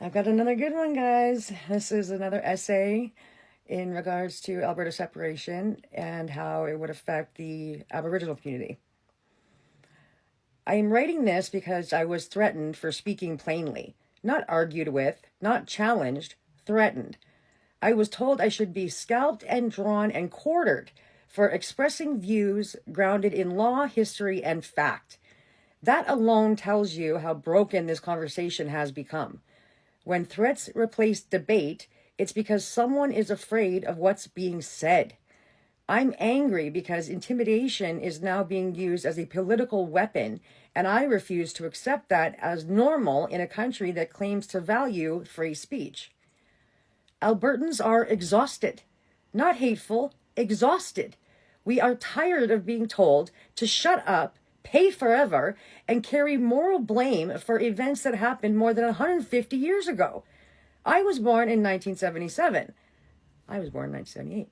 I've got another good one, guys. This is another essay in regards to Alberta separation and how it would affect the Aboriginal community. I am writing this because I was threatened for speaking plainly, not argued with, not challenged, threatened. I was told I should be scalped and drawn and quartered for expressing views grounded in law, history, and fact. That alone tells you how broken this conversation has become. When threats replace debate, it's because someone is afraid of what's being said. I'm angry because intimidation is now being used as a political weapon, and I refuse to accept that as normal in a country that claims to value free speech. Albertans are exhausted, not hateful, exhausted. We are tired of being told to shut up, pay forever, and carry moral blame for events that happened more than 150 years ago. I was born in 1977. I was born in 1978.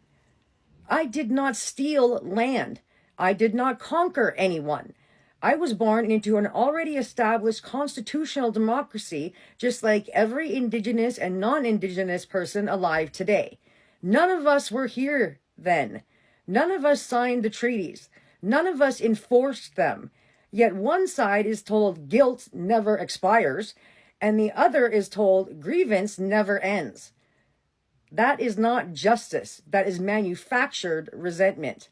I did not steal land. I did not conquer anyone. I was born into an already established constitutional democracy, just like every Indigenous and non-Indigenous person alive today. None of us were here then. None of us signed the treaties. None of us enforced them. Yet one side is told guilt never expires, and the other is told grievance never ends. That is not justice. That is manufactured resentment.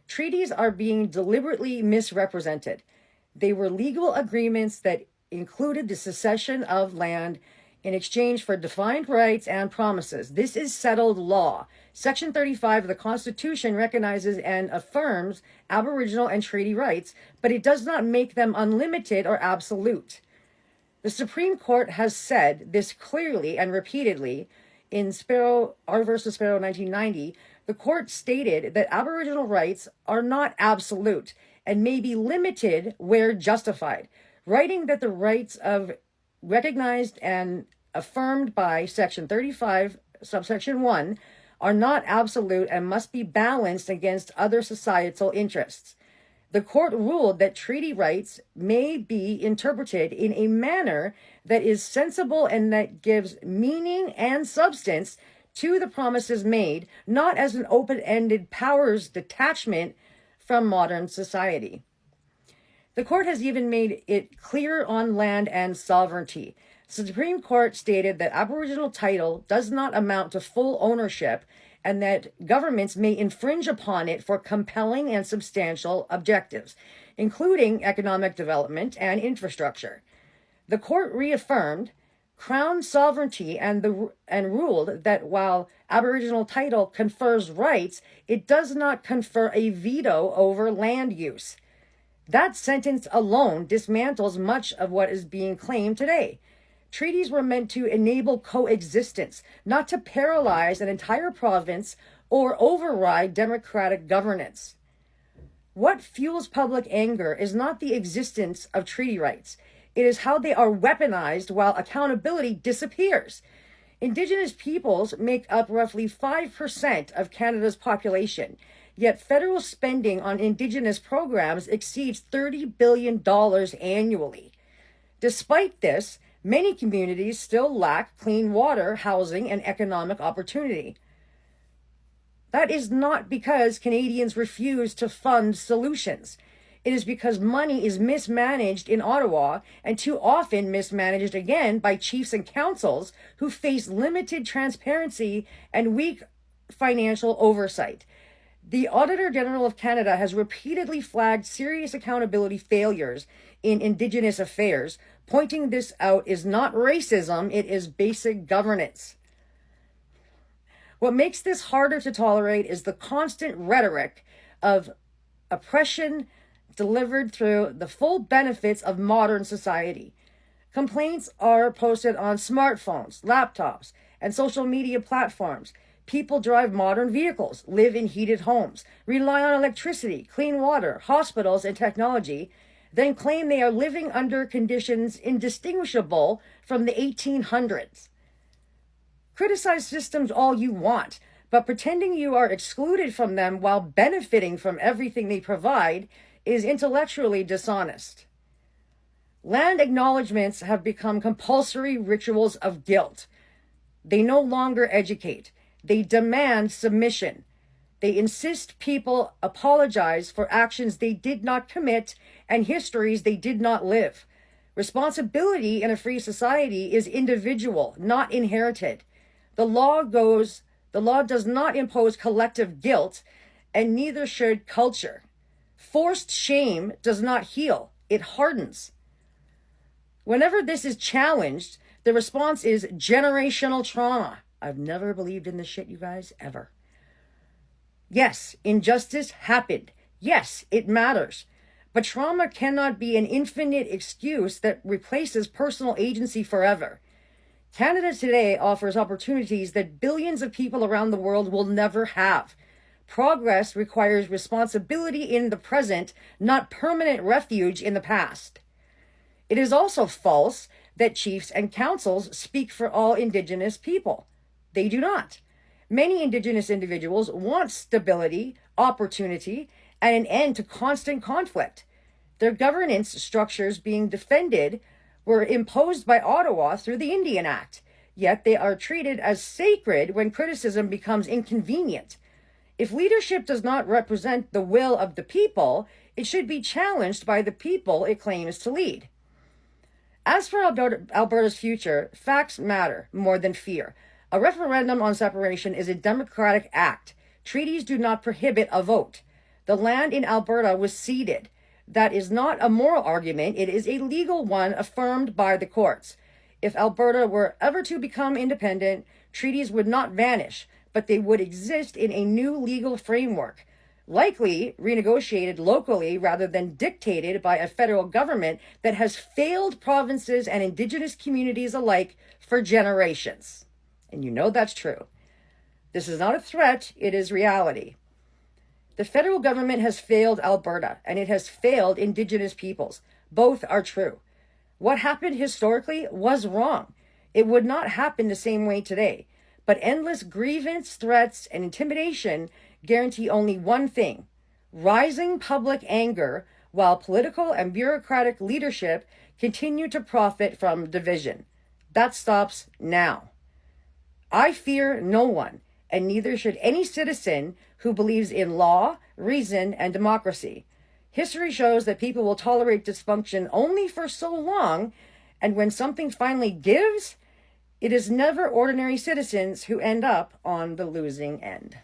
Treaties are being deliberately misrepresented. They were legal agreements that included the cession of land in exchange for defined rights and promises. This is settled law. Section 35 of the Constitution recognizes and affirms Aboriginal and treaty rights, but it does not make them unlimited or absolute. The Supreme Court has said this clearly and repeatedly. In R versus Sparrow 1990, the court stated that Aboriginal rights are not absolute and may be limited where justified, writing that the rights of recognized and affirmed by Section 35, subsection 1, are not absolute and must be balanced against other societal interests. The court ruled that treaty rights may be interpreted in a manner that is sensible and that gives meaning and substance to the promises made, not as an open-ended powers detachment from modern society. The court has even made it clear on land and sovereignty. The Supreme Court stated that Aboriginal title does not amount to full ownership and that governments may infringe upon it for compelling and substantial objectives, including economic development and infrastructure. The court reaffirmed Crown sovereignty and ruled that while Aboriginal title confers rights, it does not confer a veto over land use. That sentence alone dismantles much of what is being claimed today. Treaties were meant to enable coexistence, not to paralyze an entire province or override democratic governance. What fuels public anger is not the existence of treaty rights. It is how they are weaponized while accountability disappears. Indigenous peoples make up roughly 5% of Canada's population, yet federal spending on Indigenous programs exceeds $30 billion annually. Despite this, many communities still lack clean water, housing, and economic opportunity. That is not because Canadians refuse to fund solutions. It is because money is mismanaged in Ottawa and too often mismanaged again by chiefs and councils who face limited transparency and weak financial oversight. The Auditor General of Canada has repeatedly flagged serious accountability failures in Indigenous affairs. Pointing this out is not racism, it is basic governance. What makes this harder to tolerate is the constant rhetoric of oppression delivered through the full benefits of modern society. Complaints are posted on smartphones, laptops, and social media platforms. People drive modern vehicles, live in heated homes, rely on electricity, clean water, hospitals, and technology, then claim they are living under conditions indistinguishable from the 1800s. Criticize systems all you want, but pretending you are excluded from them while benefiting from everything they provide is intellectually dishonest. Land acknowledgements have become compulsory rituals of guilt. They no longer educate. They demand submission. They insist people apologize for actions they did not commit and histories they did not live. Responsibility in a free society is individual, not inherited. The law does not impose collective guilt, and neither should culture. Forced shame does not heal, it hardens. Whenever this is challenged, the response is generational trauma. I've never believed in this shit, you guys, ever. Yes, injustice happened. Yes, it matters. But trauma cannot be an infinite excuse that replaces personal agency forever. Canada today offers opportunities that billions of people around the world will never have. Progress requires responsibility in the present, not permanent refuge in the past. It is also false that chiefs and councils speak for all Indigenous people. They do not. Many Indigenous individuals want stability, opportunity, and an end to constant conflict. Their governance structures being defended were imposed by Ottawa through the Indian Act, yet they are treated as sacred when criticism becomes inconvenient. If leadership does not represent the will of the people, it should be challenged by the people it claims to lead. As for Alberta's future, facts matter more than fear. A referendum on separation is a democratic act. Treaties do not prohibit a vote. The land in Alberta was ceded. That is not a moral argument. It is a legal one affirmed by the courts. If Alberta were ever to become independent, treaties would not vanish, but they would exist in a new legal framework, likely renegotiated locally rather than dictated by a federal government that has failed provinces and Indigenous communities alike for generations. And you know that's true. This is not a threat, it is reality. The federal government has failed Alberta, and it has failed Indigenous peoples. Both are true. What happened historically was wrong. It would not happen the same way today. But endless grievance, threats, and intimidation guarantee only one thing: rising public anger, while political and bureaucratic leadership continue to profit from division. That stops now. I fear no one, and neither should any citizen who believes in law, reason, and democracy. History shows that people will tolerate dysfunction only for so long, and when something finally gives, it is never ordinary citizens who end up on the losing end.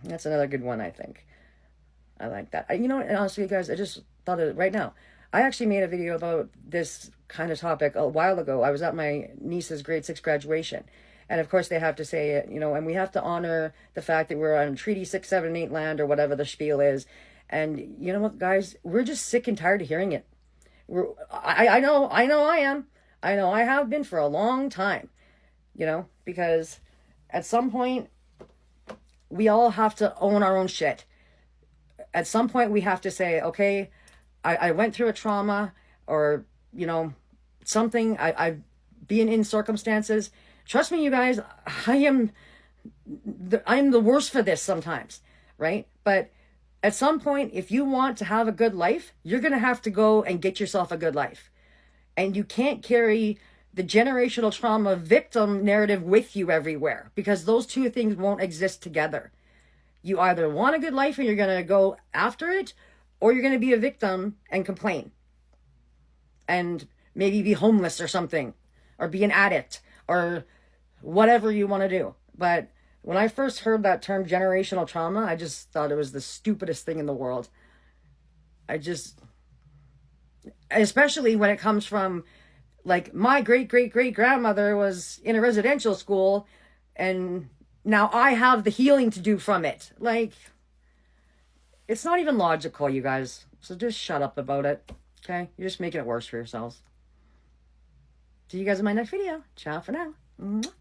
That's another good one, I think. I like that. You know what, and honestly, guys, I just thought of it right now. I actually made a video about this kind of topic a while ago. I was at my niece's grade 6 graduation. And of course they have to say it, and we have to honor the fact that we're on Treaty 6, 7, 8 land or whatever the spiel is. And you know what, guys? We're just sick and tired of hearing it. I know I am. I know I have been for a long time, because at some point we all have to own our own shit. At some point we have to say, okay, I went through a trauma or, something. I've been in circumstances. Trust me, you guys, I'm the worst for this sometimes, right? But at some point, if you want to have a good life, you're going to have to go and get yourself a good life. And you can't carry the generational trauma victim narrative with you everywhere, because those two things won't exist together. You either want a good life and you're going to go after it, or you're going to be a victim and complain. And maybe be homeless or something, or be an addict, or whatever you want to do. But when I first heard that term generational trauma, I just thought it was the stupidest thing in the world. Especially when it comes from, like, my great-great-great-grandmother was in a residential school, and now I have the healing to do from it. Like, it's not even logical, you guys. So just shut up about it, okay? You're just making it worse for yourselves. See you guys in my next video. Ciao for now. Mwah.